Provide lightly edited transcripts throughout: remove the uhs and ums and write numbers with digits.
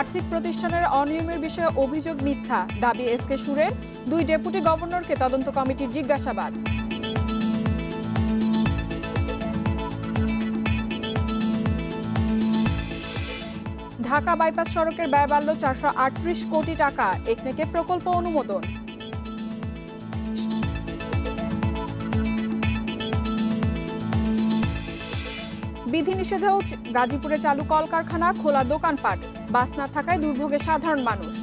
আর্থিক প্রতিষ্ঠানের অনিয়মের বিষয়ে অভিযোগ মিথ্যা, দাবি এসকে সুরের। 2 ডেপুটি গভর্নরকে তদন্ত কমিটির জিজ্ঞাসাবাদ। ঢাকা বাইপাস সড়কের ব্যয় বাড়ল 438 কোটি টাকা, একনেকে প্রকল্প অনুমোদন। বিধিনিষেধেও গাজীপুরে চালু কলকারখানা, খোলা দোকানপাট, বাস না থাকায় দুর্ভোগে সাধারণ মানুষ।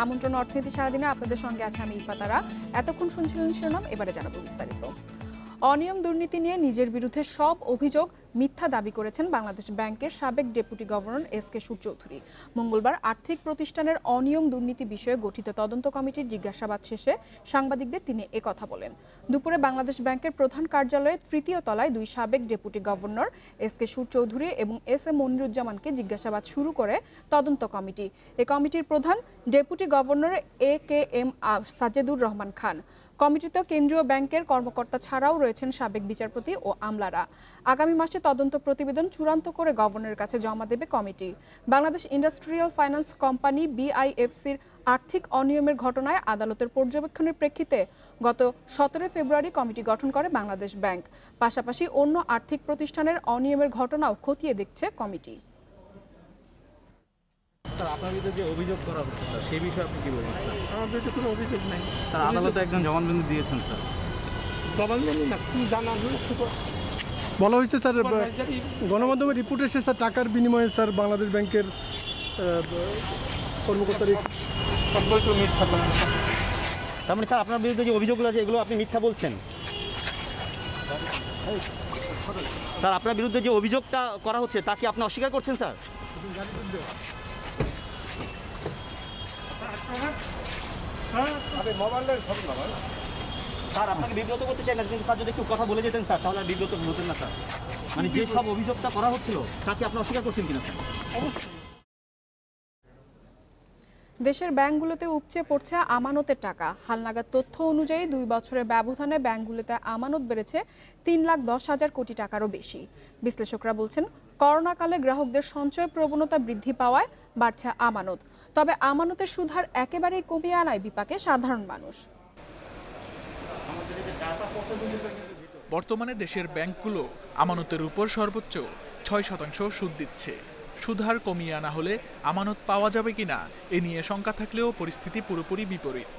আমন্ত্রণ অর্থনীতি সারাদিনে আপনাদের সঙ্গে আছে আমি ইফাতারা। এতক্ষণ শুনছিলেন শিরোনাম, এবারে জানাবো বিস্তারিত। অনিয়ম দুর্নীতি নিয়ে নিজের বিরুদ্ধে সব অভিযোগ মিথ্যা দাবি করেছেন বাংলাদেশ ব্যাংকের সাবেক ডেপুটি গভর্নর এসকে সুর চৌধুরী। মঙ্গলবার আর্থিক প্রতিষ্ঠানের অনিয়ম দুর্নীতি বিষয়ে গঠিত তদন্ত কমিটির জিজ্ঞাসাবাদ শেষে সাংবাদিকদের তিনি একথা বলেন। দুপুরে বাংলাদেশ ব্যাংকের প্রধান কার্যালয়ের 3য় তলায় 2 সাবেক ডেপুটি গভর্নর এসকে সুর চৌধুরী এবং এস.এম. মনিরুজ্জামানকে জিজ্ঞাসাবাদ শুরু করে তদন্ত কমিটি। এই কমিটির প্রধান deputy governor A K M. Sajedur Rahman Khan. কমিটিতে কেন্দ্রীয় ব্যাংকের কর্মকর্তা ছাড়াও রয়েছেন সাবেক বিচারপতি ও আমলারা। আগামী মাসে তদন্ত প্রতিবেদন চূড়ান্ত করে গভর্নরের কাছে জমা দেবে committee. Bangladesh industrial finance company বিআইএফসির আর্থিক অনিয়মের ঘটনায় আদালতের পর্যবেক্ষণের প্রেক্ষিতে গত 17 ফেব্রুয়ারি কমিটি গঠন করে বাংলাদেশ ব্যাংক। পাশাপাশি অন্য আর্থিক প্রতিষ্ঠানের অনিয়মের ঘটনাও খতিয়ে দেখছে কমিটি। আপনার বিরুদ্ধে যে অভিযোগ করা হচ্ছে স্যার, সেই বিষয়ে আপনি কি বলবেন স্যার? আমার বিরুদ্ধে কোনো অভিযোগ নেই স্যার, আদালতে একজন জবানবন্দি দিয়েছেন স্যার। জবানবন্দি না, জানা বলা হয়েছে স্যার, গণমাধ্যমের রিপোর্ট এসে স্যার টাকার বিনিময়ে স্যার বাংলাদেশ ব্যাংকের কর্মকর্তার মিথ্যা। তার মানে স্যার আপনার বিরুদ্ধে যে অভিযোগগুলো আছে এগুলো আপনি মিথ্যা বলছেন? স্যার, আপনার বিরুদ্ধে যে অভিযোগটা করা হচ্ছে তা কি আপনি অস্বীকার করছেন স্যার? স্যার, আপনাকে বিব্রত করতে চাই না, কিন্তু স্যার যদি একটু কথা বলে যেতেন স্যার, তাহলে বিব্রত হতেন না স্যার। মানে যে সব অভিযোগটা করা হচ্ছিল তা কি আপনি অস্বীকার করছেন কিনা স্যার? অবশ্যই। দেশের ব্যাংকগুলোতে উপচে পড়ছে আমানতের টাকা। হালনাগাদ তথ্য অনুযায়ী 2 বছরের ব্যবধানে ব্যাংকগুলোতে আমানত বেড়েছে 3,10,000 কোটি টাকারও বেশি। বিশ্লেষকরা বলছেন, করোনাকালে গ্রাহকদের সঞ্চয় প্রবণতা বৃদ্ধি পাওয়ায় বাড়ছে আমানত। তবে আমানতের সুদহার একেবারেই কমিয়ে আনায় বিপাকে সাধারণ মানুষ। বর্তমানে দেশের ব্যাংকগুলো আমানতের উপর সর্বোচ্চ 6% সুদ দিচ্ছে। সুদহার কমিয়ে আনা হলে আমানত পাওয়া যাবে কিনা এ নিয়ে শঙ্কা থাকলেও পরিস্থিতি পুরোপুরি বিপরীত।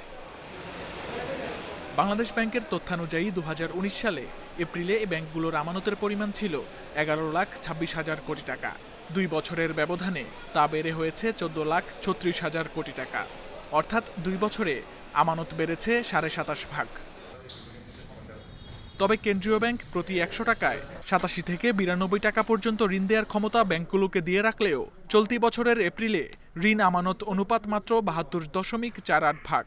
বাংলাদেশ ব্যাংকের তথ্যানুযায়ী 2019 সালে এপ্রিলে এই ব্যাংকগুলোর আমানতের পরিমাণ ছিল 11,26,000 কোটি টাকা। 2 বছরের ব্যবধানে তা বেড়ে হয়েছে 14,36,000 কোটি টাকা। অর্থাৎ 2 বছরে আমানত বেড়েছে 27.5 ভাগ। তবে কেন্দ্রীয় ব্যাংক প্রতি 100 টাকায় 87 থেকে 92 টাকা পর্যন্ত ঋণ দেওয়ার ক্ষমতা ব্যাংকগুলোকে দিয়ে রাখলেও চলতি বছরের এপ্রিলে ঋণ আমানত অনুপাত মাত্র 72.48 ভাগ।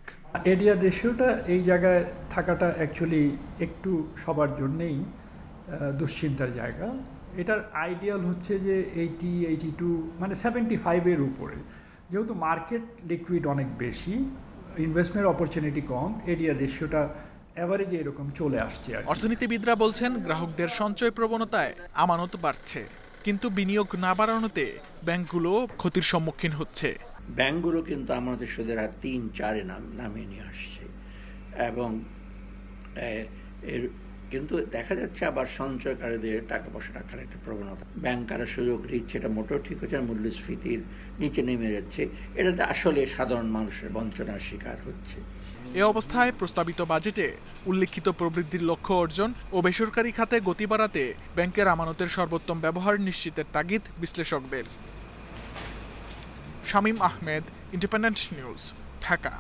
এডিআর রেশিওটা এই জায়গায় থাকাটা অ্যাকচুয়ালি একটু সবার জন্যেই দুশ্চিন্তার জায়গা। এটার আইডিয়াল হচ্ছে যে 80, 82 মানে 75-এর উপরে। যেহেতু মার্কেট লিকুইড অনেক বেশি, ইনভেস্টমেন্ট অপরচুনিটি কম, এডিআর রেশিওটা এভারেজে এরকম চলে আসছে। অর্থনীতিবিদরা বলছেন, গ্রাহকদের সঞ্চয় প্রবণতায় আমানত বাড়ছে, কিন্তু বিনিয়োগ না বাড়ানোতে ব্যাংকগুলো ক্ষতির সম্মুখীন হচ্ছে। ব্যাংকগুলো কিন্তু আমাদের সুদের হার 3-4-এ নামিয়ে নিয়ে আসছে এবং এর কিন্তু দেখা যাচ্ছে আবার সঞ্চয়কারীদের টাকা পয়সা রাখার একটা প্রবণতা। ব্যাংকাররা সুযোগ নিচ্ছে, এটা মোটেও ঠিক হচ্ছে না, মূল্যস্ফীতির নিচে নেমে যাচ্ছে। এটাতে আসলে সাধারণ মানুষের বঞ্চনার শিকার হচ্ছে। এ অবস্থায় প্রস্তাবিত বাজেটে উল্লেখিত প্রবৃদ্ধির লক্ষ্য অর্জন ও বেসরকারি খাতে গতি বাড়াতে ব্যাংকের আমানতের সর্বোত্তম ব্যবহার নিশ্চিতের তাগিদ বিশ্লেষকদের। Shamim Ahmed, independent news, Dhaka.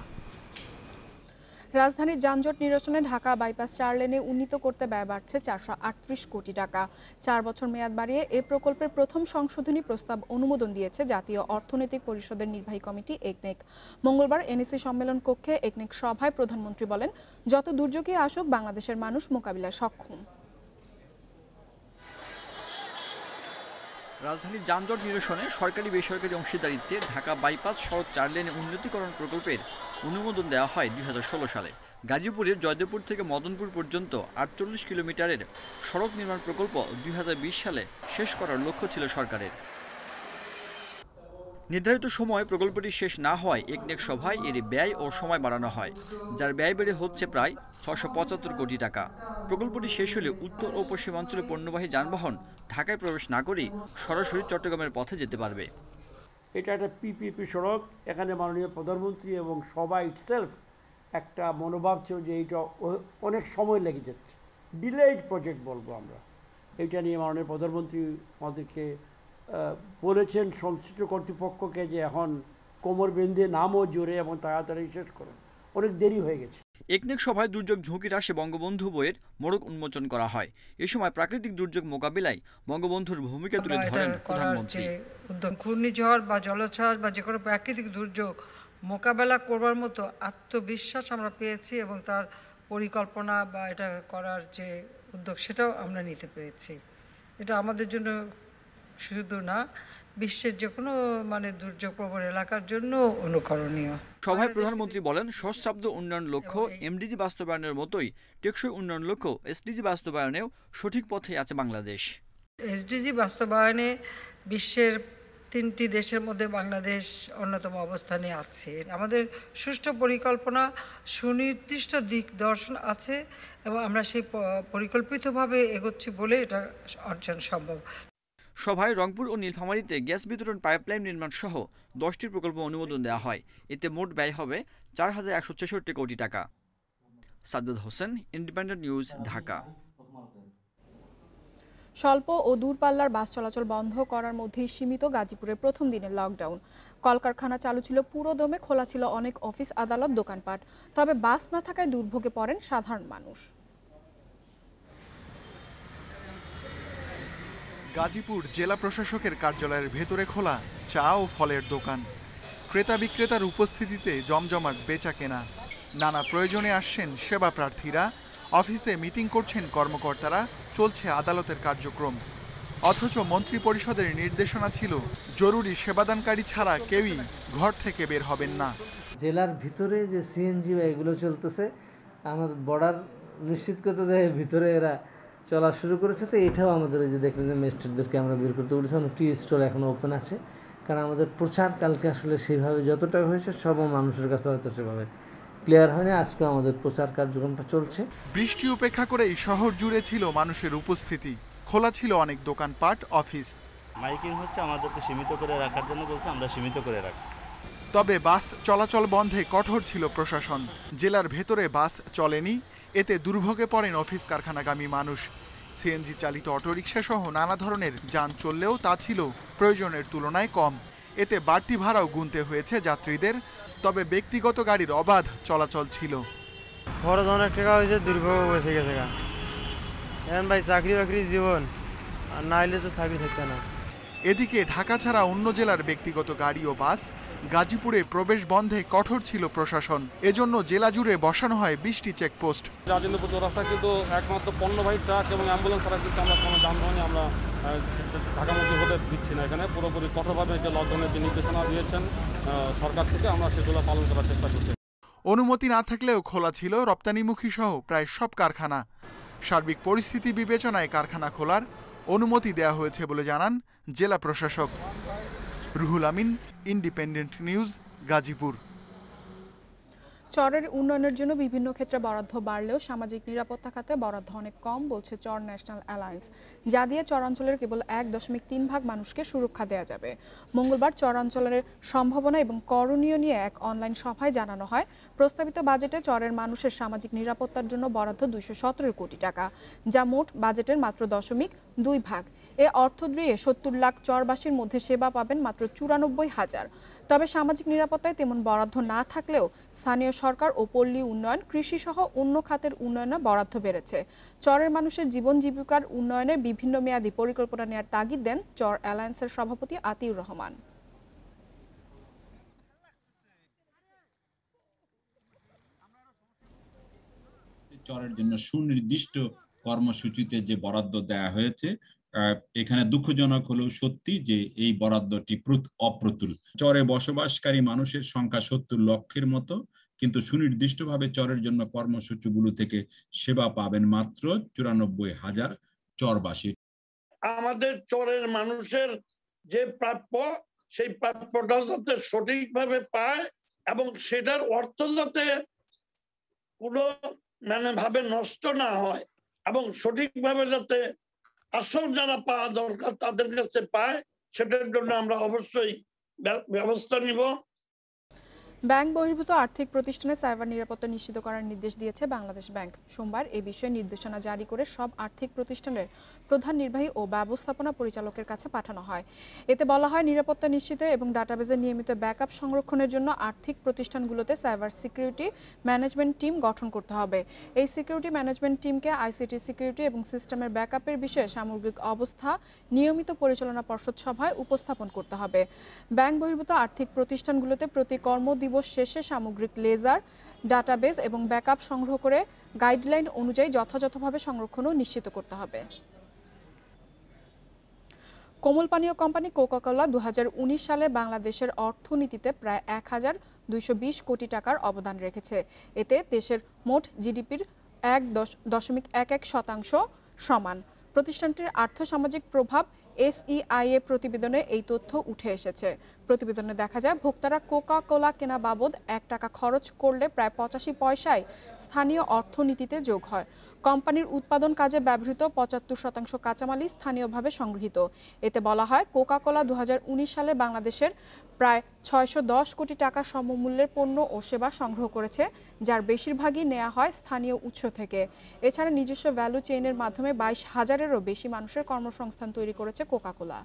রাজধানীর যানজট নিরসনে ঢাকা বাইপাস 4 লেনে উন্নীত করতে ব্যয় বাড়ছে 438 কোটি টাকা। 4 বছর মেয়াদ বাড়িয়ে এ প্রকল্পের প্রথম সংশোধনী প্রস্তাব অনুমোদন দিয়েছে জাতীয় অর্থনৈতিক পরিষদের নির্বাহী কমিটি একনেক। মঙ্গলবার এনএসি সম্মেলন কক্ষে একনেক সভায় প্রধানমন্ত্রী বলেন, যত দুর্যোগই আসুক বাংলাদেশের মানুষ মোকাবিলায় সক্ষম। রাজধানীর যানজট নিরসনে সরকারি বেসরকারি অংশীদারিত্বে ঢাকা বাইপাস সড়ক 4 লেনে উন্নতিকরণ প্রকল্পের অনুমোদন দেওয়া হয় 2016 সালে। গাজীপুরের জয়দেবপুর থেকে মদনপুর পর্যন্ত ৪৮ কিলোমিটারের সড়ক নির্মাণ প্রকল্প ২০২০ সালে শেষ করার লক্ষ্য ছিল সরকারের। নির্ধারিত সময়ে প্রকল্পটি শেষ না হওয়ায় একনেক সভায় এর ব্যয় ও সময় বাড়ানো হয়, যার ব্যয় বেড়ে হচ্ছে প্রায় ৬৭৫ কোটি টাকা। প্রকল্পটি শেষ হলে উত্তর ও পশ্চিমাঞ্চলে পণ্যবাহী যানবাহন ঢাকায় প্রবেশ না করেই সরাসরি চট্টগ্রামের পথে যেতে পারবে। এটা একটা পিপিপি সড়ক, এখানে মাননীয় প্রধানমন্ত্রী এবং সবাই ইটসেলফ একটা মনোভাব ছিল যে এইটা অনেক সময় লেগে যাচ্ছে, ডিলেড প্রজেক্ট বলবো আমরা। এইটা নিয়ে মাননীয় প্রধানমন্ত্রী আমাদেরকে বলেছেন সংশ্লিষ্ট কর্তৃপক্ষকে যে এখন কোমর বেঁধে নামও জোরে এবং তাড়াতাড়ি শেষ করুন, অনেক দেরি হয়ে গেছে। একনেক সভায় দুর্যোগ ঝুঁকি হ্রাসে বঙ্গবন্ধু বইয়ের মোড়ক উন্মোচন করা হয়। এ সময় প্রাকৃতিক দুর্যোগ মোকাবিলায় বঙ্গবন্ধুর ভূমিকা তুলে ধরেন প্রধানমন্ত্রী। ঘূর্ণিঝড় বা জলোচ্ছ্বাস বা যে কোনো প্রাকৃতিক দুর্যোগ মোকাবেলা করবার মতো আত্মবিশ্বাস আমরা পেয়েছি এবং তার পরিকল্পনা বা এটা করার যে উদ্যোগ সেটাও আমরা নিতে পেরেছি। এটা আমাদের জন্য শুধু না, বিশ্বের যে কোনো দুর্যোগ প্রবণ এলাকার জন্য অনুকরণীয়। সভায় প্রধানমন্ত্রী বলেন, সহস্রাব্দ উন্নয়ন লক্ষ্য এমডিজি বাস্তবায়নের মতোই টেকসই উন্নয়ন লক্ষ্য এসডিজি বাস্তবায়নেও সঠিক পথে আছে বাংলাদেশ। এসডিজি বাস্তবায়নে বিশ্বের 3টি দেশের মধ্যে বাংলাদেশ অন্যতম অবস্থানে আছে। আমাদের সুষ্ঠু পরিকল্পনা, সুনির্দিষ্ট দিক দর্শন আছে এবং আমরা সেই পরিকল্পিতভাবে এগোচ্ছি বলে এটা অর্জন সম্ভব। সভায় রংপুর ও নীলফামারীতে গ্যাস বিতরণ পাইপলাইন নির্মাণ সহ 10টি প্রকল্প অনুমোদন দেওয়া হয়। এতে মোট ব্যয় হবে ৪,১৬৬ কোটি টাকা। Sajjad Hossain, independent news, Dhaka. স্বল্প ও দূরপাল্লার বাস চলাচল বন্ধ করার মধ্যেই সীমিত গাজীপুরের প্রথম দিনের লকডাউন। কলকারখানা চালু ছিল পুরো দমে, খোলা ছিল অনেক অফিস, আদালত, দোকানপাট। তবে বাস না থাকায় দুর্ভোগে পড়েন সাধারণ মানুষ। গাজীপুর জেলা প্রশাসকের কার্যালয়ের ভেতরে খোলা চা ও ফলের দোকান। ক্রেতা বিক্রেতার উপস্থিতিতে জমজমাট বেচা কেনা। নানা প্রয়োজনে আসছেন সেবা প্রার্থীরা, অফিসে মিটিং করছেন কর্মকর্তারা, চলছে আদালতের কার্যক্রম। অথচ মন্ত্রী পরিষদের নির্দেশনা ছিল জরুরি সেবাদানকারী ছাড়া কেউই ঘর থেকে বের হবেন না। জেলার ভিতরে যে সিএনজি বা এগুলো চলতেছে, আমাদের বর্ডার নিশ্চিত করতে দেয় ভিতরে এরা চলা শুরু করেছে। তো এটাও আমাদের ওই যে দেখলেন যে ম্যাজিস্ট্রেটদেরকে আমরা বের করতে বলেছি। টি স্টল এখনও ওপেন আছে, কারণ আমাদের প্রচার কালকে আসলে সেইভাবে যতটা হয়েছে সব মানুষের কাছে হয়তো সেভাবে ক্লিয়ার হয়নি। আজকে আমাদের প্রচার কার্যক্রমটা চলছে। বৃষ্টি উপেক্ষা করেই শহর জুড়ে ছিল মানুষের উপস্থিতি। খোলা ছিল অনেক দোকানপাট, অফিস। মাইকিং হচ্ছে আমাদেরকে সীমিত করে রাখার জন্য বলছে, আমরা সীমিত করে রাখছি। তবে বাস চলাচল বন্ধে কঠোর ছিল প্রশাসন। জেলার ভেতরে বাস চলেনি, এতে দুর্ভোগে পড়েন অফিস কারখানাগামী মানুষ। সিএনজি চালিত অটোরিকশা সহ নানা ধরনের যান চললেও তা ছিল প্রয়োজনের তুলনায় কম। এতে বাড়তি ভাড়াও গুনতে হয়েছে যাত্রীদের। তবে ব্যক্তিগত গাড়ির অবাধ চলাচল ছিল। খরচ অনেক টাকা হয়েছে, দুর্ভোগ বেঁচে গেছে। এখন ভাই চাকরি বাকরি জীবন, আর না হলে তো চাকরি থাকতে না। এদিকে ঢাকা ছাড়া অন্য জেলার ব্যক্তিগত গাড়ি ও বাস গাজীপুরে প্রবেশ বন্ধে কঠোর ছিল প্রশাসন। এজন্য জেলা জুড়ে বসানো হয় 20টি চেকপোস্ট। রাজেন্দ্রপুর রাস্তা কিন্তু একমাত্র পণ্যবাহী ট্রাক এবং অ্যাম্বুলেন্স ছাড়া কিন্তু আমরা কোনো যানবাহনে আমরা ঢাকামুখী হতে দিচ্ছি না। এখানে পুরোপুরি কঠোরভাবে যে লকডাউনের যে নির্দেশনা দিয়েছেন সরকার থেকে, আমরা সেগুলো পালন করার চেষ্টা করছি। অনুমতি না থাকলেও খোলা ছিল রপ্তানিমুখী সহ প্রায় সব কারখানা। সার্বিক পরিস্থিতি বিবেচনায় কারখানা খোলার অনুমতি দেওয়া হয়েছে বলে জানান জেলা প্রশাসক। Ruhul Amin, independent news, Gazipur. চরের উন্নয়নের জন্য বিভিন্ন ক্ষেত্রে বরাদ্দ বাড়লেও সামাজিক নিরাপত্তা খাতে বরাদ্দ অনেক কম বলছে চর ন্যাশনাল অ্যালায়েন্স, যা দিয়ে চরাঞ্চলের কেবল 1.3 মানুষকে সুরক্ষা দেওয়া যাবে। মঙ্গলবার চরাঞ্চলের সম্ভাবনা এবং করণীয় নিয়ে এক অনলাইন সভায় জানানো হয়, প্রস্তাবিত বাজেটে চরের মানুষের সামাজিক নিরাপত্তার জন্য বরাদ্দ 217 কোটি টাকা, যা মোট বাজেটের মাত্র 0.2 এ অর্থ দিয়ে 70 লাখ চরবাসীর মধ্যে সেবা পাবেন মাত্র 94,000। তবে সামাজিক নিরাপত্তায় তেমন বরাদ্দ না থাকলেও স্থানীয় সরকার ও পল্লী উন্নয়ন, কৃষি সহ অন্য খাতের উন্নয়নে বরাদ্দ বেড়েছে। চরের মানুষের জীবন জীবিকার উন্নয়নে বিভিন্ন মেয়াদী পরিকল্পনা নেওয়ার তাগিদ দেন চর অ্যালায়েন্সের সভাপতি আতিউর রহমান। চরের জন্য সুনির্দিষ্ট কর্মসূচিতে যে বরাদ্দ দেওয়া হয়েছে, এখানে দুঃখজনক হলেও সত্যি যে এই বরাদ্দটি অপ্রতুল। চরে বসবাসকারী মানুষের সংখ্যা 70 লক্ষের মতো, কিন্তু সুনির্দিষ্টভাবে চরের জন্য কর্মসূচিগুলো থেকে সেবা পাবেন মাত্র 94,000 চরবাসী। আমাদের চরের মানুষের যে প্রাপ্য সেই প্রাপ্যটা যাতে সঠিকভাবে পায় এবং সেটার অর্থ যাতে কোনো ভাবে নষ্ট না হয় এবং সঠিকভাবে যাতে আসল যারা পাওয়া দরকার তাদের কাছে পায়, সেটার জন্য আমরা অবশ্যই ব্যবস্থা নিব। ব্যাংক বহির্ভূত আর্থিক প্রতিষ্ঠানে সাইবার নিরাপত্তা নিশ্চিত করার নির্দেশ দিয়েছে বাংলাদেশ ব্যাংক। সোমবার এ বিষয়ে নির্দেশনা জারি করে সব আর্থিক প্রতিষ্ঠানের প্রধান নির্বাহী ও ব্যবস্থাপনা পরিচালকের কাছে পাঠানো হয়। এতে বলা হয়, নিরাপত্তা নিশ্চিত এবং ডাটাবেজের নিয়মিত ব্যাকআপ সংরক্ষণের জন্য আর্থিক প্রতিষ্ঠানগুলোতে সাইবার সিকিউরিটি ম্যানেজমেন্ট টিম গঠন করতে হবে। এই সিকিউরিটি ম্যানেজমেন্ট টিমকে আইসিটি সিকিউরিটি এবং সিস্টেমের ব্যাকআপের বিষয়ে সামগ্রিক অবস্থা নিয়মিত পরিচালনা পর্ষদ সভায় উপস্থাপন করতে হবে। ব্যাংক বহির্ভূত আর্থিক প্রতিষ্ঠানগুলোতে প্রতি কর্মদিবস শেষে সামগ্রিক লেজার ডাটাবেজ এবং ব্যাকআপ সংগ্রহ করে গাইডলাইন অনুযায়ী যথাযথভাবে সংরক্ষণও নিশ্চিত করতে হবে। কোমল পানীয় কোম্পানি কোকা-কোলা 2019 সালে বাংলাদেশের অর্থনীতিতে প্রায় 1,220 কোটি টাকার অবদান রেখেছে। এতে দেশের মোট জিডিপির 1.11% সমান। প্রতিষ্ঠানটির আর্থসামাজিক প্রভাব SEIA প্রতিবেদনে এই তথ্য উঠে এসেছে। প্রতিবেদনে দেখা যায়, ভোক্তারা কোকা কোলা কেনা বাবদ 1 টাকা খরচ করলে প্রায় 85 পয়সায় স্থানীয় অর্থনীতিতে যোগ হয়। কোম্পানির উৎপাদন কাজে ব্যবহৃত 75% কাঁচামালই স্থানীয়ভাবে সংগৃহীত। এতে বলা হয়, কোকা কোলা 2019 সালে বাংলাদেশের প্রায় 610 কোটি টাকা সমমূল্যের পণ্য ও সেবা সংগ্রহ করেছে, যার বেশিরভাগই নেওয়া হয় স্থানীয় উৎস থেকে। এছাড়া নিজস্ব ভ্যালু চেইনের মাধ্যমে 22,000-এরও বেশি মানুষের কর্মসংস্থান তৈরি করেছে কোকা কোলা।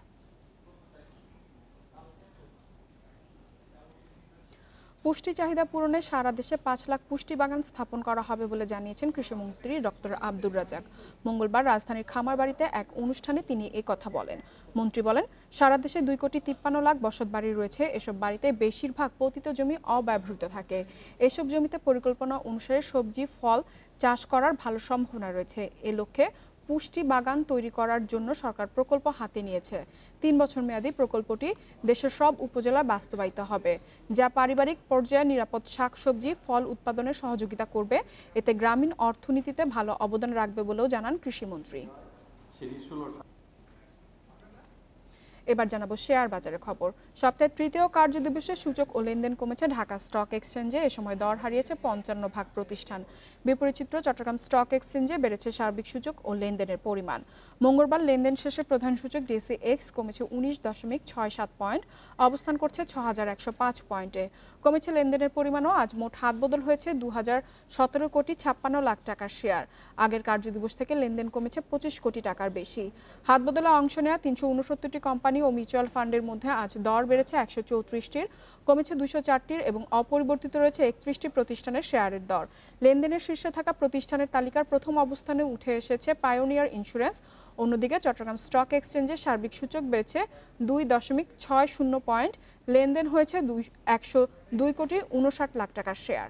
পুষ্টি চাহিদা পূরণে সারা দেশে 5 লাখ পুষ্টি বাগান স্থাপন করা হবে বলে জানিয়েছেন কৃষিমন্ত্রী ডক্টর আব্দুর রাজ্জাক। মঙ্গলবার রাজধানীর খামারবাড়িতে এক অনুষ্ঠানে তিনি এই কথা বলেন। মন্ত্রী বলেন, সারা দেশে 2,53 লাখ বসতবাড়ি রয়েছে। এসব বাড়িতে বেশিরভাগ পতিত জমি অব্যবহৃত থাকে। এসব জমিতে পরিকল্পনা অনুসারে সবজি ফল চাষ করার ভালো সম্ভাবনা রয়েছে। এ লক্ষ্যে পুষ্টি বাগান তৈরি করার জন্য সরকার প্রকল্প হাতে নিয়েছে। 3 বছর মেয়াদী প্রকল্পটি দেশের সব উপজেলায় বাস্তবায়িত হবে, যা পারিবারিক পর্যায়ে নিরাপদ শাকসবজি ফল উৎপাদনে সহযোগিতা করবে। এতে গ্রামীণ অর্থনীতিতে ভালো অবদান রাখবে বলেও জানান কৃষিমন্ত্রী। এবার জানাবো শেয়ার বাজারের খবর। সপ্তাহের তৃতীয় কার্যদিবসে সূচক ও লেনদেন কমেছে ঢাকা স্টক এক্সচেঞ্জে। এ সময় দর হারিয়েছে 55 ভাগ প্রতিষ্ঠান। বিপরীত চিত্র চট্টগ্রাম স্টক এক্সচেঞ্জে বেড়েছে সার্বিক সূচক ও লেনদেনের পরিমাণ। মঙ্গলবার লেনদেন শেষে প্রধান সূচক DAX কমেছে 19.67 পয়েন্ট, অবস্থান করছে 6,105 পয়েন্টে। কমেছে লেনদেনের পরিমাণও। আজ মোট হাত বদল হয়েছে 2,017 কোটি 56 লাখ টাকার শেয়ার। আগের কার্যদিবস থেকে লেনদেন কমেছে 25 কোটি টাকার বেশি। হাত বদলে অংশ নেওয়া 369টি কোম্পানি ও মিউচুয়াল ফান্ডের মধ্যে আজ দর বেড়েছে 134টির, কমেছে 204টির এবং অপরিবর্তিত রয়েছে 31টি প্রতিষ্ঠানের শেয়ারের দর। লেনদেনের শীর্ষে থাকা প্রতিষ্ঠানের তালিকার প্রথম অবস্থানে উঠে এসেছে পায়োনিয়ার ইন্স্যুরেন্স। অন্যদিকে চট্টগ্রাম স্টক এক্সচেঞ্জের সার্বিক সূচক বেড়েছে 2.60 পয়েন্ট। লেনদেন হয়েছে 102 কোটি 59 লাখ টাকার শেয়ার।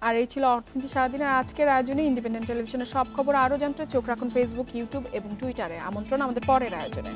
আর এই ছিল অর্থনীতি সারাদিনের আজকের আয়োজনে। ইন্ডিপেন্ডেন্ট টেলিভিশনের সব খবর আরও জানতে চোখ রাখুন ফেসবুক, ইউটিউব এবং টুইটারে। আমন্ত্রণ আমাদের পরের আয়োজনে।